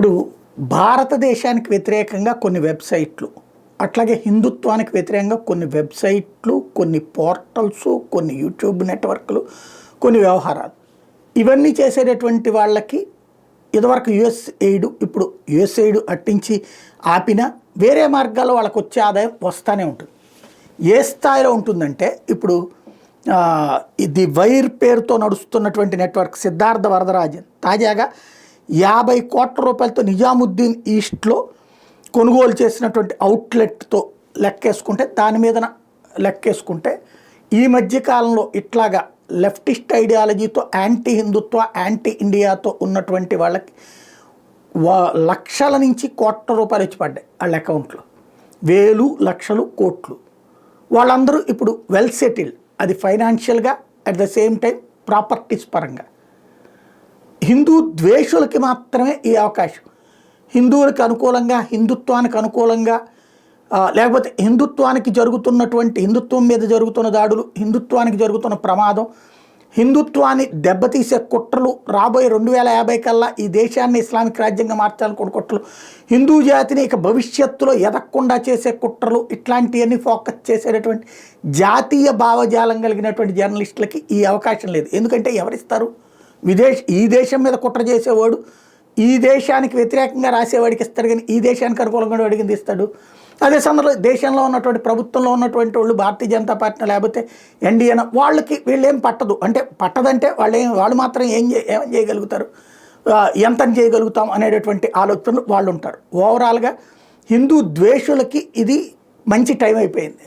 ఇప్పుడు భారతదేశానికి వ్యతిరేకంగా కొన్ని వెబ్సైట్లు, అట్లాగే హిందుత్వానికి వ్యతిరేకంగా కొన్ని వెబ్సైట్లు, కొన్ని పోర్టల్స్, కొన్ని యూట్యూబ్ నెట్వర్క్లు, కొన్ని వ్యవహారాలు ఇవన్నీ చేసేటటువంటి వాళ్ళకి ఇదివరకు యుఎస్ ఎయిడ్, ఇప్పుడు యుఎస్ ఎయిడ్ అట్టించి ఆపినా వేరే మార్గాల్లో వాళ్ళకి వచ్చే ఆదాయం వస్తూనే ఉంటుంది. ఏ స్థాయిలో ఉంటుందంటే ఇప్పుడు ఇది వైర్ పేరుతో నడుస్తున్నటువంటి నెట్వర్క్ సిద్ధార్థ వరదరాజన్ తాజాగా 50 కోట్ల రూపాయలతో నిజాముద్దీన్ ఈస్ట్లో కొనుగోలు చేసినటువంటి అవుట్లెట్తో లెక్కేసుకుంటే, దాని మీద లెక్కేసుకుంటే ఈ మధ్యకాలంలో ఇట్లాగా లెఫ్టిస్ట్ ఐడియాలజీతో యాంటీ హిందుత్వ, యాంటీ ఇండియాతో ఉన్నటువంటి వాళ్ళకి లక్షల నుంచి కోట్ల రూపాయలు వచ్చి పడ్డాయి వాళ్ళ అకౌంట్లో. వేలు, లక్షలు, కోట్లు. వాళ్ళందరూ ఇప్పుడు వెల్ సెటిల్డ్, అది ఫైనాన్షియల్గా, at the same time properties పరంగా. హిందూ ద్వేషులకి మాత్రమే ఈ అవకాశం. హిందువులకు అనుకూలంగా, హిందుత్వానికి అనుకూలంగా, లేకపోతే హిందుత్వానికి జరుగుతున్నటువంటి, హిందుత్వం మీద జరుగుతున్న దాడులు, హిందుత్వానికి జరుగుతున్న ప్రమాదం, హిందుత్వాన్ని దెబ్బతీసే కుట్రలు, రాబోయే 2050 కల్లా ఈ దేశాన్ని ఇస్లామిక్ రాజ్యంగా మార్చాలనుకున్న కుట్రలు, హిందూ జాతిని ఇక భవిష్యత్తులో ఎదగకుండా చేసే కుట్రలు, ఇట్లాంటివన్నీ ఫోకస్ చేసేటటువంటి జాతీయ భావజాలం కలిగినటువంటి జర్నలిస్టులకి ఈ అవకాశం లేదు. ఎందుకంటే ఎవరిస్తారు? ఈ దేశం మీద కుట్ర చేసేవాడు ఈ దేశానికి వ్యతిరేకంగా రాసేవాడికి ఇస్తాడు, కానీ ఈ దేశానికి అనుకూలంగా అడిగింది ఇస్తాడు. అదే సమయంలో దేశంలో ఉన్నటువంటి, ప్రభుత్వంలో ఉన్నటువంటి వాళ్ళు భారతీయ జనతా పార్టీ లేకపోతే ఎన్డీఏన వాళ్ళకి వీళ్ళేం పట్టదు. అంటే పట్టదంటే వాళ్ళు మాత్రం ఏం చేయగలుగుతారు, ఎంత చేయగలుగుతాం అనేటటువంటి ఆలోచనలు వాళ్ళు ఉంటారు. ఓవరాల్గా హిందూ ద్వేషులకి ఇది మంచి టైం అయిపోయింది.